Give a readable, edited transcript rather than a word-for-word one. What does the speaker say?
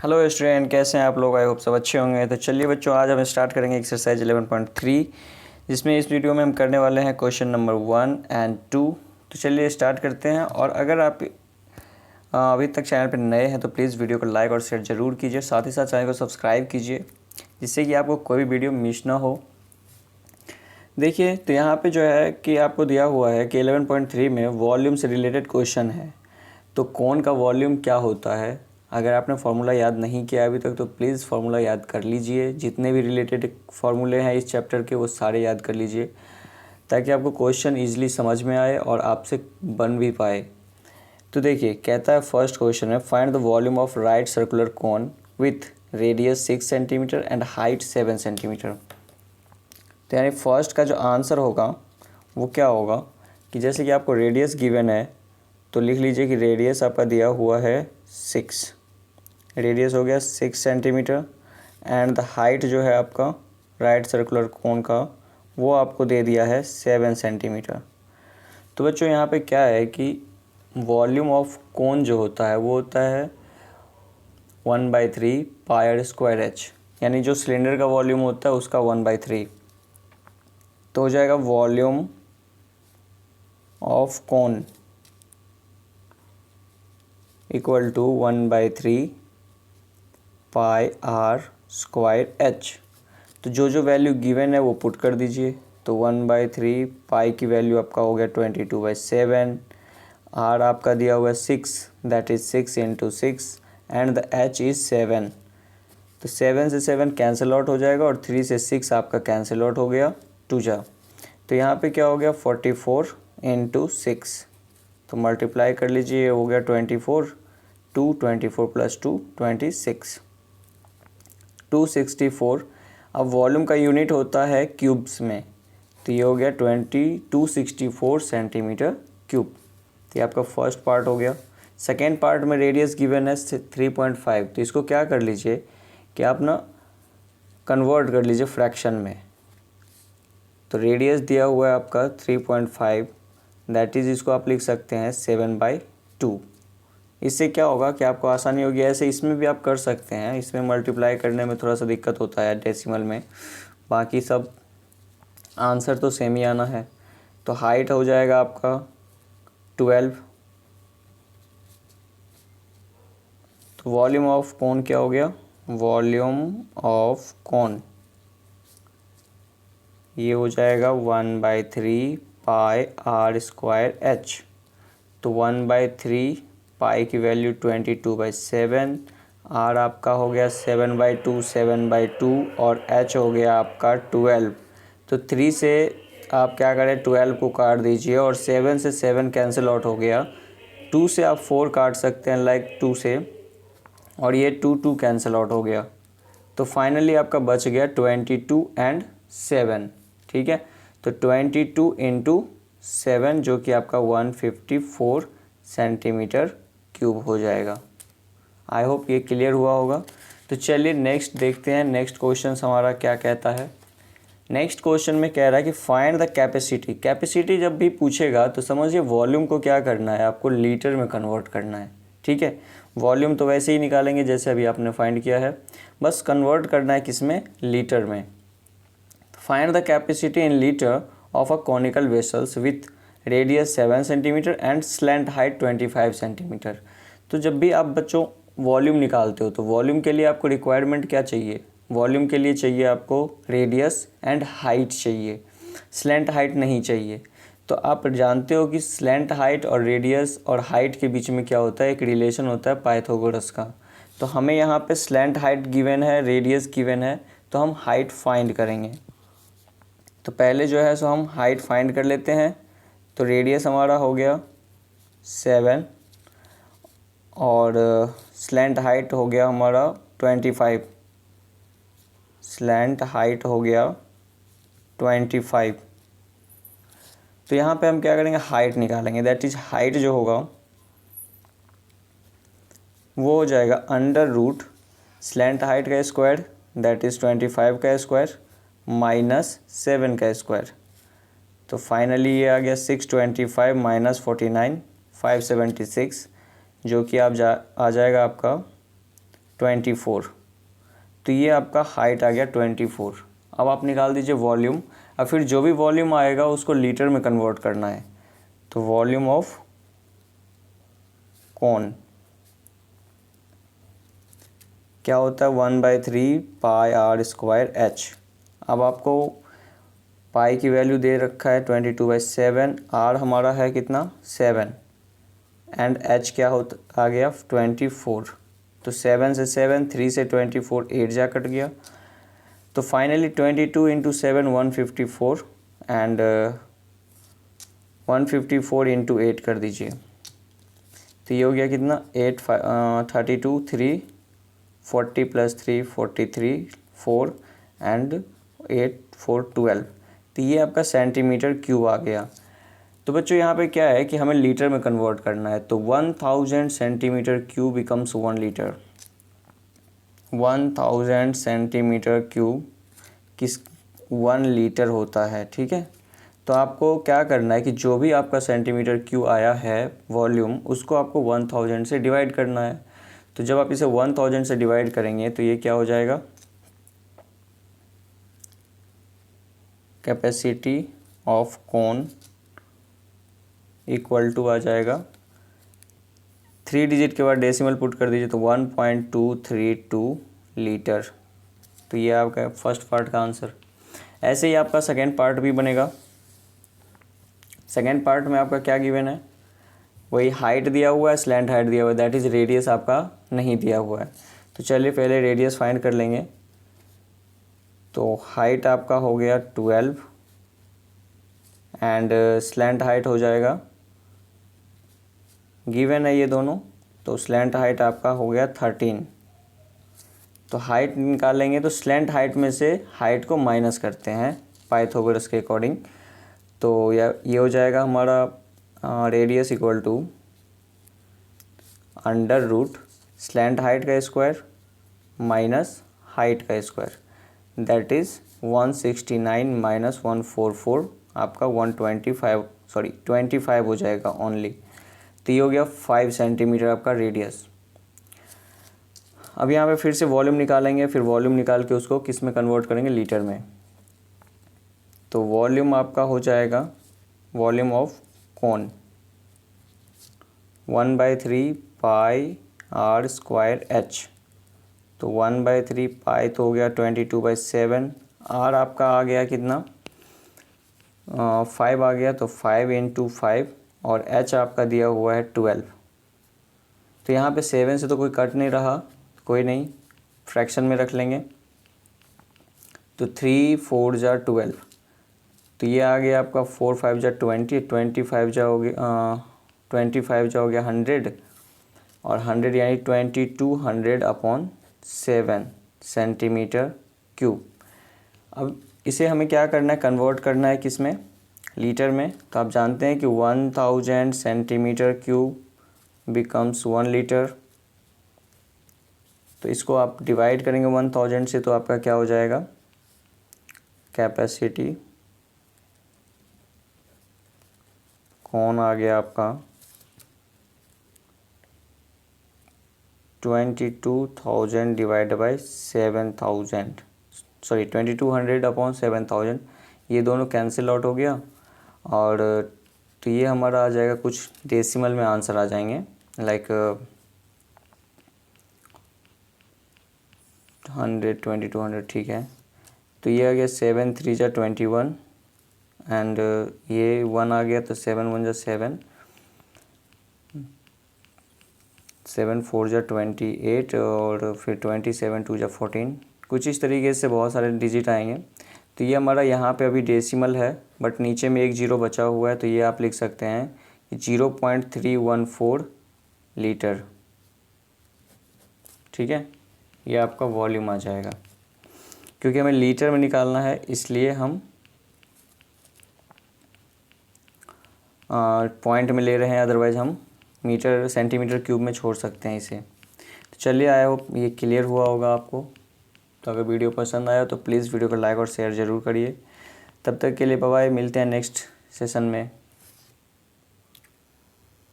Hello student, कैसे हैं आप लोग? आई होप सब अच्छे होंगे। तो चलिए बच्चों, आज हम स्टार्ट करेंगे एक्सरसाइज 11.3, जिसमें इस वीडियो में हम करने वाले हैं क्वेश्चन नंबर 1 और 2। तो चलिए स्टार्ट करते हैं। और अगर आप अभी तक चैनल पर नए हैं तो प्लीज़ वीडियो को लाइक और शेयर ज़रूर कीजिए, साथ ही साथ चैनल को सब्सक्राइब कीजिए, जिससे कि आपको कोई भी वीडियो मिस ना हो। देखिए, तो यहाँ पे जो है कि आपको दिया हुआ है कि 11.3 में वॉल्यूम से रिलेटेड क्वेश्चन है। तो कौन का वॉल्यूम क्या होता है, अगर आपने फार्मूला याद नहीं किया अभी तक तो प्लीज़ फार्मूला याद कर लीजिए। जितने भी रिलेटेड फार्मूले हैं इस चैप्टर के वो सारे याद कर लीजिए, ताकि आपको क्वेश्चन ईजिली समझ में आए और आपसे बन भी पाए। तो देखिए, कहता है फर्स्ट क्वेश्चन है, find the volume of right circular cone with radius 6 centimetre and height 7 centimetre. तो यानी फर्स्ट का जो आंसर होगा वो क्या होगा कि जैसे कि आपको रेडियस गिवन है तो लिख लीजिए कि रेडियस आपका दिया हुआ है 6, रेडियस हो गया 6 सेंटीमीटर, एंड द हाइट जो है आपका राइट सर्कुलर कोन का वो आपको दे दिया है 7 सेंटीमीटर। तो बच्चों यहाँ पे क्या है कि वॉल्यूम ऑफ कोन जो होता है वो होता है 1/3 पाई स्क्वायर एच, यानी जो सिलेंडर का वॉल्यूम होता है उसका 1/3। तो हो जाएगा volume of cone equal to 1/3 pi r square h. तो जो वैल्यू गिवन है वो पुट कर दीजिए। तो 1/3 पाई की वैल्यू आपका हो गया 22/7, आर आपका दिया हुआ है 6, that is 6 into 6, and the H is 7। तो 7 से 7 कैंसिल आउट हो जाएगा और 3 से 6 आपका कैंसिल आउट हो गया 2 जा। तो यहाँ पे क्या हो गया 44 इंटू 6, तो मल्टीप्लाई कर लीजिए, हो गया 24, 24 प्लस 2 26, 264। अब वॉल्यूम का यूनिट होता है क्यूब्स में, तो ये हो गया 264 सेंटीमीटर क्यूब। तो ये आपका फर्स्ट पार्ट हो गया। सेकेंड पार्ट में रेडियस गिवन है 3.5, तो इसको क्या कर लीजिए कि आप ना कन्वर्ट कर लीजिए फ्रैक्शन में। तो रेडियस दिया हुआ है आपका 3.5, दैट इज़ इसको आप लिख सकते हैं 7/2। इससे क्या होगा कि आपको आसानी होगी। ऐसे इसमें भी आप कर सकते हैं, इसमें मल्टीप्लाई करने में थोड़ा सा दिक्कत होता है डेसिमल में, बाकी सब आंसर तो सेम ही आना है। तो हाइट हो जाएगा आपका 12। तो वॉल्यूम ऑफ कोन क्या हो गया, वॉल्यूम ऑफ कोन ये हो जाएगा 1/3 पाई आर स्क्वायर एच। तो 1/3 पाई की वैल्यू 22/7, आर आपका हो गया 7/2 और एच हो गया आपका 12। तो 3 से आप क्या करें 12 को काट दीजिए और 7 से 7 कैंसिल आउट हो गया। 2 से आप 4 काट सकते हैं, लाइक 2 से, और ये 2 कैंसिल आउट हो गया। तो फाइनली आपका बच गया 22 एंड 7। ठीक है, तो 22 इंटू 7 जो कि आपका 154 सेंटीमीटर क्यूब हो जाएगा। आई होप ये क्लियर हुआ होगा। तो चलिए नेक्स्ट देखते हैं, नेक्स्ट क्वेश्चन हमारा क्या कहता है। नेक्स्ट क्वेश्चन में कह रहा है कि फाइंड द कैपेसिटी। कैपेसिटी जब भी पूछेगा तो समझिए वॉल्यूम को क्या करना है, आपको लीटर में कन्वर्ट करना है। ठीक है, वॉल्यूम तो वैसे ही निकालेंगे जैसे अभी आपने फाइंड किया है, बस कन्वर्ट करना है किसमें, लीटर में। Find the capacity in litre of a conical vessels with radius 7 centimetre and slant height 25 centimetre. तो जब भी आप बच्चों वॉल्यूम निकालते हो तो वॉल्यूम के लिए आपको रिक्वायरमेंट क्या चाहिए, वॉल्यूम के लिए चाहिए आपको रेडियस एंड हाइट चाहिए, स्लैंट हाइट नहीं चाहिए। तो आप जानते हो कि स्लैंट हाइट और रेडियस और हाइट के बीच में क्या होता है, एक रिलेशन होता है पाइथागोरस का। तो हमें यहाँ पे स्लैंट हाइट गिवन है, रेडियस गिवन है, तो हम हाइट फाइंड करेंगे। तो पहले जो है सो हम हाइट फाइंड कर लेते हैं। तो रेडियस हमारा हो गया 7 और स्लैंट हाइट हो गया हमारा 25, स्लैंट हाइट हो गया 25। तो यहाँ पे हम क्या करेंगे, हाइट निकालेंगे, दैट इज हाइट जो होगा वो हो जाएगा अंडर रूट स्लैंट हाइट का स्क्वायर, दैट इज़ 25 का स्क्वायर माइनस 7 का स्क्वायर। तो फाइनली ये आ गया 625 माइनस 49 576, जो कि आप आ जाएगा आपका 24। तो ये आपका हाइट आ गया 24। अब आप निकाल दीजिए वॉल्यूम। अब फिर जो भी वॉल्यूम आएगा उसको लीटर में कन्वर्ट करना है। तो वॉल्यूम ऑफ कोन क्या होता है 1/3 पाई आर स्क्वायर एच। अब आपको पाई की वैल्यू दे रखा है 22/7, आर हमारा है कितना 7, एंड एच क्या होता आ गया 24। तो 7 से 7, 3 से 24, 8 जा कट गया। तो फाइनली 22 × 7 154 एंड 154 × 8 कर दीजिए। तो ये हो गया कितना 8 32 3 40 + 3 43 4 एंड 8 4 12। तो ये आपका सेंटीमीटर क्यूब आ गया। तो बच्चों यहाँ पे क्या है कि हमें लीटर में कन्वर्ट करना है। तो 1000 centimetre cube becomes 1 litre. 1000 centimetre cube किस 1 लीटर होता है। ठीक है, तो आपको क्या करना है कि जो भी आपका सेंटीमीटर क्यूब आया है वॉल्यूम, उसको आपको 1000 से डिवाइड करना है। तो जब आप इसे 1000 से डिवाइड करेंगे तो ये क्या हो जाएगा, capacity of cone equal to आ जाएगा 3 डिजिट के बाद डेसिमल पुट कर दीजिए तो 1.232 लीटर। तो ये आपका फर्स्ट पार्ट का आंसर। ऐसे ही आपका सेकेंड पार्ट भी बनेगा। सेकेंड पार्ट में आपका क्या गिवन है, वही हाइट दिया हुआ है, स्लैंट हाइट दिया हुआ है, दैट इज़ रेडियस आपका नहीं दिया हुआ है। तो चलिए पहले रेडियस फाइंड कर लेंगे। तो हाइट आपका हो गया 12 एंड स्लैंट हाइट हो जाएगा, गिवन है ये दोनों, तो स्लैंट हाइट आपका हो गया 13। तो हाइट निकालेंगे तो स्लैंट हाइट में से हाइट को माइनस करते हैं पाइथागोरस के अकॉर्डिंग। तो ये हो जाएगा हमारा radius equal to √ slant height का स्क्वायर माइनस हाइट का स्क्वायर, दैट इज़ 169 - 144 आपका 25 हो जाएगा ओनली। तो ये हो गया 5 सेंटीमीटर आपका रेडियस। अब यहाँ पे फिर से वॉल्यूम निकालेंगे, फिर वॉल्यूम निकाल के उसको किस में कन्वर्ट करेंगे, लीटर में। तो वॉल्यूम आपका हो जाएगा volume of cone 1/3 pi r square h. तो 1/3 पाई तो हो गया 22/7, आर आपका आ गया कितना 5 आ गया, तो 5 × 5 और एच आपका दिया हुआ है 12। तो यहाँ पे 7 से तो कोई कट नहीं रहा, कोई नहीं, फ्रैक्शन में रख लेंगे। तो 3 4 जा 12, तो ये आ गया आपका 4 5 जा 20, 25 जा हो गया 25 जा हो गया 100 और 100 यानी 2200/7 सेंटीमीटर क्यूब। अब इसे हमें क्या करना है, कन्वर्ट करना है किस में, लीटर में। तो आप जानते हैं कि 1000 सेंटीमीटर क्यूब बिकम्स 1 लीटर। तो इसको आप डिवाइड करेंगे 1000 से तो आपका क्या हो जाएगा, कैपेसिटी कौन आ गया आपका 22,000 डिवाइड बाई 7,000, सॉरी 2200/7000। ये दोनों कैंसिल आउट हो गया और तो ये हमारा आ जाएगा कुछ डेसिमल में आंसर आ जाएंगे, लाइक 100 2200। ठीक है, तो ये आ गया 7 3 जा 21 एंड ये 1 आ गया, तो 7 1 जा 7, 7 4 जा 28 और फिर 27 2 जा 14। कुछ इस तरीके से बहुत सारे डिजिट आएंगे। तो ये हमारा यहाँ पे अभी डेसिमल है, बट नीचे में एक जीरो बचा हुआ है, तो ये आप लिख सकते हैं कि 0.314 लीटर। ठीक है, ये आपका वॉल्यूम आ जाएगा। क्योंकि हमें लीटर में निकालना है इसलिए हम पॉइंट में ले रहे हैं, अदरवाइज़ हम मीटर सेंटीमीटर क्यूब में छोड़ सकते हैं इसे। तो चलिए, आई होप ये क्लियर हुआ होगा आपको। तो अगर वीडियो पसंद आया तो प्लीज़ वीडियो को लाइक और शेयर ज़रूर करिए। तब तक के लिए बाय बाय, मिलते हैं नेक्स्ट सेशन में।